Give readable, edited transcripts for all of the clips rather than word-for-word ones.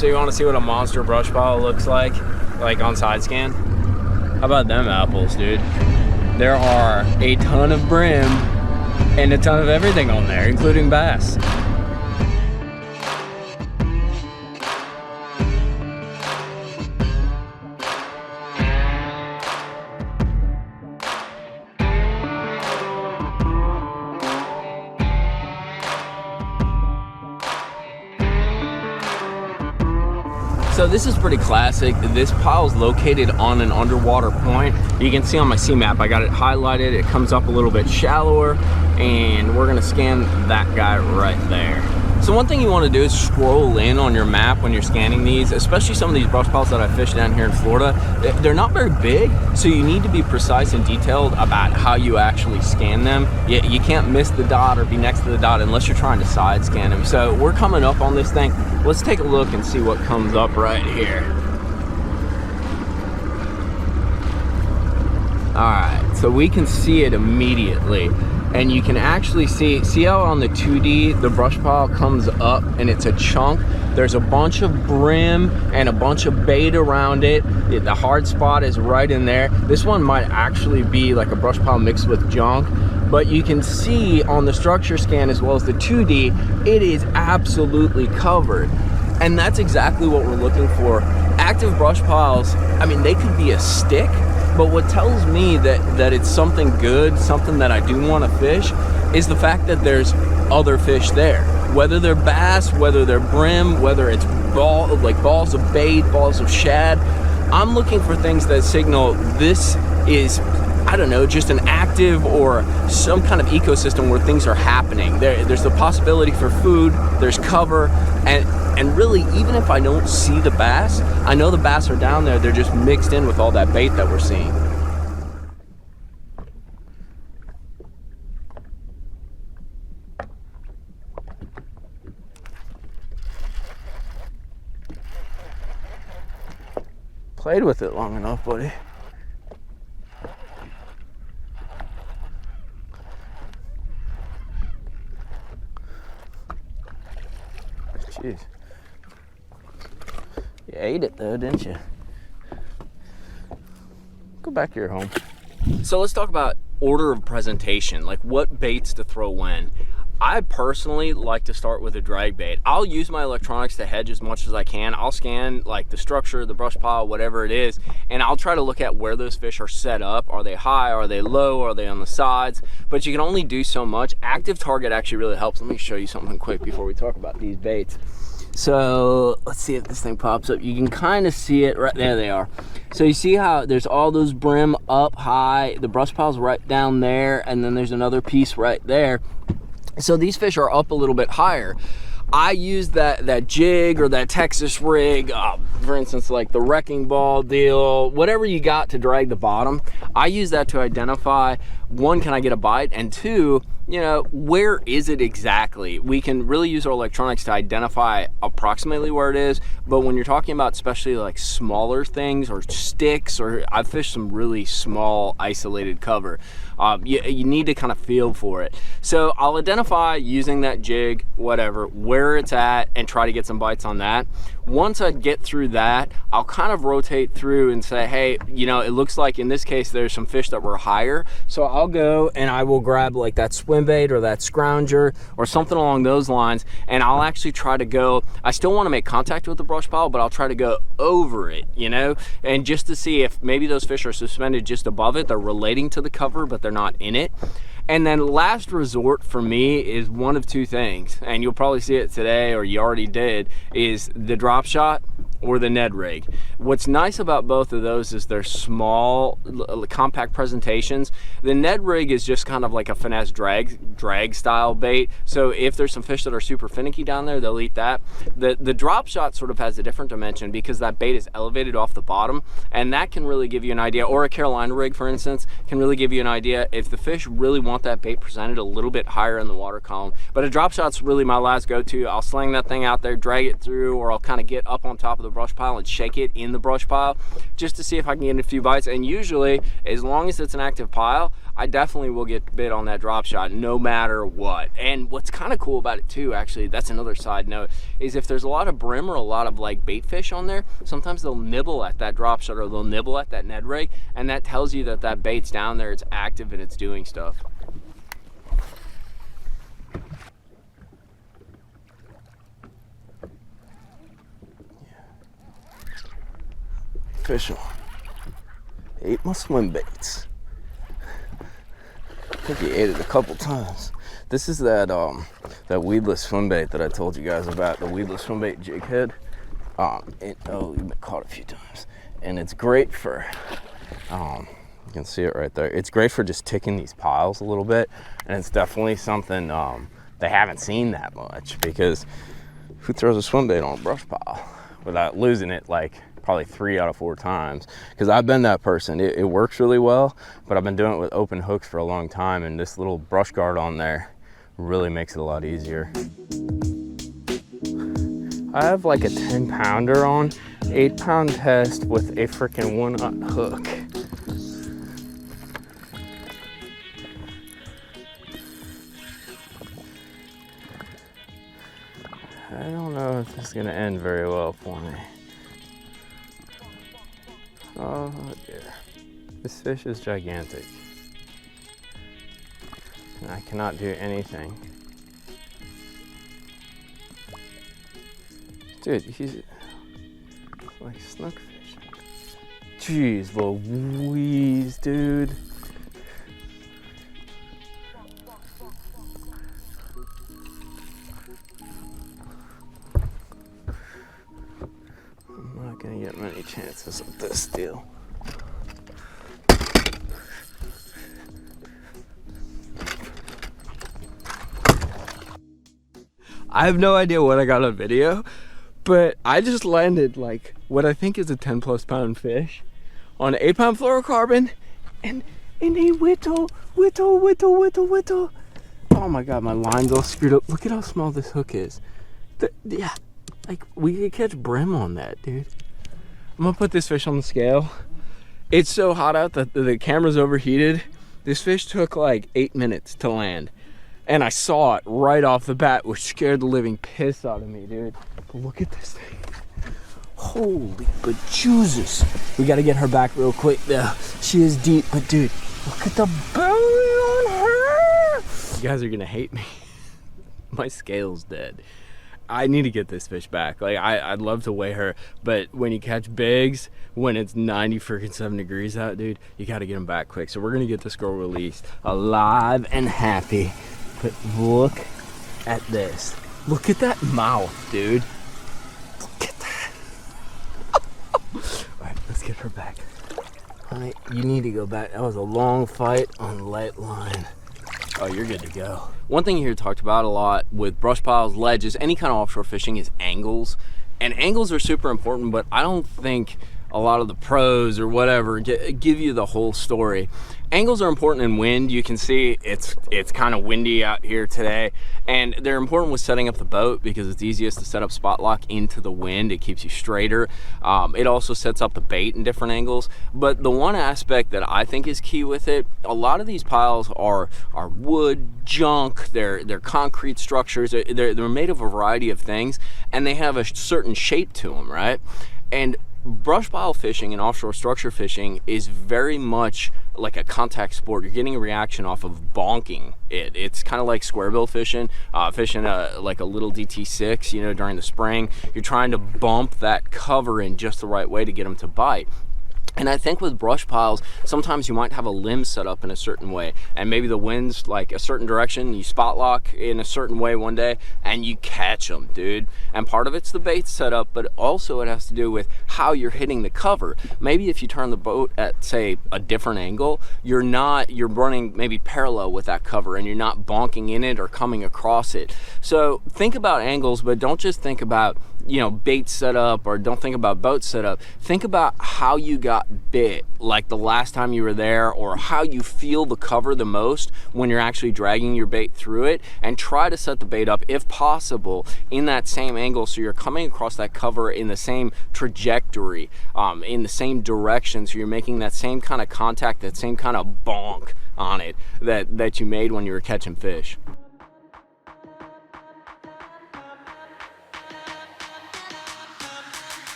So you want to see what a monster brush pile looks like on side scan? How about them apples, dude? There are a ton of brim and a ton of everything on there, including bass. So this is pretty classic. This pile is located on an underwater point. You can see on my sea map, I got it highlighted. It comes up a little bit shallower, and we're gonna scan that guy right there. So one thing you want to do is scroll in on your map when you're scanning these, especially some of these brush piles that I fish down here in Florida. They're not very big, so you need to be precise and detailed about how you actually scan them. You can't miss the dot or be next to the dot unless you're trying to side scan them. So we're coming up on this thing. Let's take a look and see what comes up right here. All right, so we can see it immediately. And you can actually see how on the 2D the brush pile comes up and it's a chunk. There's a bunch of brim and a bunch of bait around it. The hard spot is right in there. This one might actually be like a brush pile mixed with junk, but you can see on the structure scan as well as the 2D, it is absolutely covered. And that's exactly what we're looking for. Active brush piles, I mean, they could be a stick, but what tells me that it's something good, something that I do want to fish, is the fact that there's other fish there. Whether they're bass, whether they're brim, whether it's balls of bait, balls of shad. I'm looking for things that signal this is, I don't know, just an active or some kind of ecosystem where things are happening. There's the possibility for food, there's cover, and really, even if I don't see the bass, I know the bass are down there. They're just mixed in with all that bait that we're seeing. Played with it long enough, buddy. Jeez. You ate it though, didn't you? Go back to your home. So let's talk about order of presentation, like what baits to throw when. I personally like to start with a drag bait. I'll use my electronics to hedge as much as I can. I'll scan like the structure, the brush pile, whatever it is, and I'll try to look at where those fish are set up. Are they high? Are they low? Are they on the sides? But you can only do so much. Active target actually really helps. Let me show you something quick before we talk about these baits. So let's see if this thing pops up. You can kind of see it right there. They are. So you see how there's all those brim up high, the brush pile's right down there, and then there's another piece right there. So these fish are up a little bit higher. I use that jig or that Texas rig, for instance, like the wrecking ball deal, whatever you got to drag the bottom. I use that to identify, one, can I get a bite? And two, you know, where is it exactly? We can really use our electronics to identify approximately where it is, but when you're talking about especially like smaller things or sticks, or I've fished some really small isolated cover, you need to kind of feel for it. So I'll identify using that jig, whatever, where it's at, and try to get some bites on that. Once I get through that, I'll kind of rotate through and say, hey, you know, it looks like in this case there's some fish that were higher, so I'll go and I will grab like that swim bait or that scrounger or something along those lines, and I'll actually try to go, I still want to make contact with the brush pile, but I'll try to go over it, you know, and just to see if maybe those fish are suspended just above it, they're relating to the cover but they're not in it. And then last resort for me is one of two things, and you'll probably see it today, or you already did, is the drop shot or the Ned rig. What's nice about both of those is they're small, compact presentations. The Ned rig is just kind of like a finesse drag style bait. So if there's some fish that are super finicky down there, they'll eat that. The drop shot sort of has a different dimension because that bait is elevated off the bottom, and that can really give you an idea, or a Carolina rig, for instance, can really give you an idea if the fish really want that bait presented a little bit higher in the water column. But a drop shot's really my last go-to. I'll sling that thing out there, drag it through, or I'll kind of get up on top of the the brush pile and shake it in the brush pile just to see if I can get a few bites. And usually, as long as it's an active pile, I definitely will get bit on that drop shot no matter what. And what's kind of cool about it too, actually, that's another side note, is if there's a lot of brim or a lot of like bait fish on there, sometimes they'll nibble at that drop shot or they'll nibble at that Ned rig, and that tells you that that bait's down there, it's active and it's doing stuff. Fish on. Ate my swim baits. I think he ate it a couple times. This is that that weedless swim bait that I told you guys about, the weedless swim bait jig head. Oh, you've been caught a few times, and it's great for. You can see it right there. It's great for just ticking these piles a little bit, and it's definitely something they haven't seen that much, because who throws a swim bait on a brush pile without losing it like probably 3 out of 4 times? Because I've been that person. It works really well, but I've been doing it with open hooks for a long time, and this little brush guard on there really makes it a lot easier. I have like a 10-pounder on, 8-pound test with a freaking 1/0 hook. I don't know if this is gonna end very well for me. Oh dear. This fish is gigantic. And I cannot do anything. Dude, he's like snookfish. Jeez Louise, dude. I'm not gonna get many chances of this deal. I have no idea what I got on video, but I just landed like what I think is a 10+ pound fish on an 8-pound fluorocarbon, and a whittle. Oh my God, my line's all screwed up. Look at how small this hook is. Yeah, like we could catch brim on that, dude. I'm gonna put this fish on the scale. It's so hot out that the camera's overheated. This fish took like 8 minutes to land, and I saw it right off the bat, which scared the living piss out of me, dude. But look at this thing. Holy bejesus. We gotta get her back real quick though. She is deep, but dude, look at the belly on her. You guys are gonna hate me. My scale's dead. I need to get this fish back. Like I'd love to weigh her, but when you catch bigs, when it's 97 degrees out, dude, you gotta get them back quick. So we're gonna get this girl released alive and happy. But look at this. Look at that mouth, dude. Look at that. All right, let's get her back. Honey, you need to go back. That was a long fight on light line. Oh, you're good to go. One thing you hear talked about a lot with brush piles, ledges, any kind of offshore fishing is angles. And angles are super important, but I don't think a lot of the pros or whatever give you the whole story. Angles are important in wind. You can see it's kind of windy out here today, and they're important with setting up the boat because it's easiest to set up spot lock into the wind. It keeps you straighter. It also sets up the bait in different angles. But the one aspect that I think is key with it, a lot of these piles are wood, junk, they're concrete structures, they're made of a variety of things, and they have a certain shape to them, right? And brush pile fishing and offshore structure fishing is very much like a contact sport. You're getting a reaction off of bonking it. It's kind of like square bill fishing, like a little DT6, you know, during the spring. You're trying to bump that cover in just the right way to get them to bite. And I think with brush piles, sometimes you might have a limb set up in a certain way, and maybe the wind's like a certain direction, you spot lock in a certain way one day, and you catch them, dude. And part of it's the bait setup, but also it has to do with how you're hitting the cover. Maybe if you turn the boat at, say, a different angle, you're running maybe parallel with that cover, and you're not bonking in it or coming across it. So think about angles, but don't just think about you know, bait setup, or don't think about boat setup. Think about how you got bit, like the last time you were there, or how you feel the cover the most when you're actually dragging your bait through it, and try to set the bait up, if possible, in that same angle, so you're coming across that cover in the same trajectory, in the same direction, so you're making that same kind of contact, that same kind of bonk on it that you made when you were catching fish.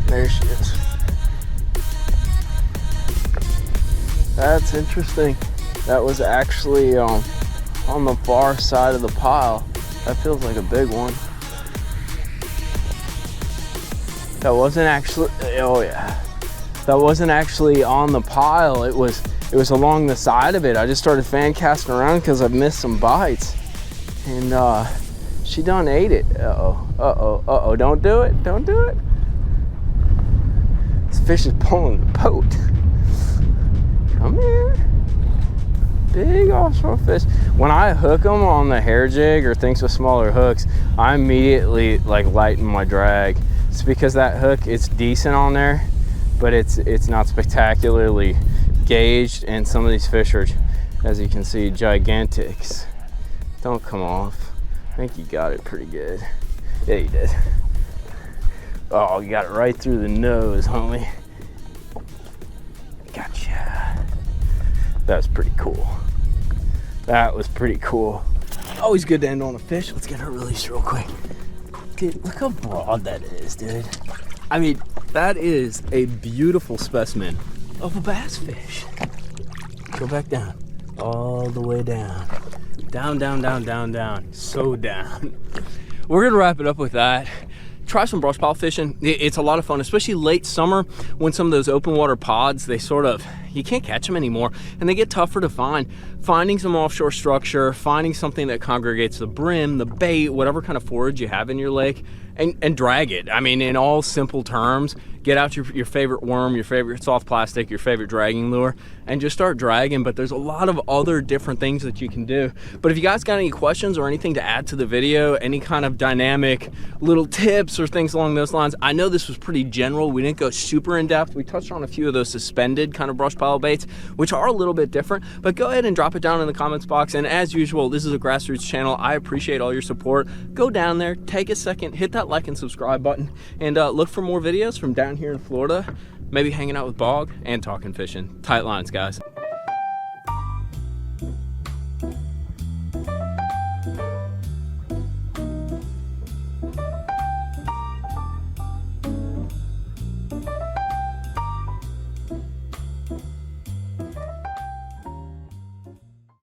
There she is. That's interesting. That was actually on the far side of the pile. That feels like a big one. That wasn't actually, oh yeah. That wasn't actually on the pile. It was along the side of it. I just started fan casting around because I missed some bites. And she done ate it. Uh-oh, uh-oh, uh-oh, don't do it, don't do it. This fish is pulling the boat. Come here. Big offshore fish. When I hook them on the hair jig or things with smaller hooks, I immediately like lighten my drag. It's because that hook, it's decent on there, but it's not spectacularly gauged, and some of these fish are, as you can see, gigantics. Don't come off. I think you got it pretty good. Yeah, you did. Oh, you got it right through the nose, homie. Gotcha. That's pretty cool. That was pretty cool. Always good to end on a fish. Let's get her released real quick. Dude, look how broad that is, dude. I mean, that is a beautiful specimen of a bass fish. Go back down. All the way down. Down, down, down, down, down. So down. We're gonna wrap it up with that. Try some brush pile fishing. It's a lot of fun, especially late summer when some of those open water pods, they sort of, you can't catch them anymore, and they get tougher to find. Finding some offshore structure, finding something that congregates the brim, the bait, whatever kind of forage you have in your lake, and drag it. I mean, in all simple terms, get out your favorite worm, your favorite soft plastic, your favorite dragging lure, and just start dragging. But there's a lot of other different things that you can do. But if you guys got any questions or anything to add to the video, any kind of dynamic little tips or things along those lines, I know this was pretty general. We didn't go super in depth. We touched on a few of those suspended kind of brush pile baits, which are a little bit different, but go ahead and drop it down in the comments box. And as usual, this is a grassroots channel. I appreciate all your support. Go down there, take a second, hit that like and subscribe button, and look for more videos from down here in Florida, maybe hanging out with Bog and talking fishing. Tight lines, guys.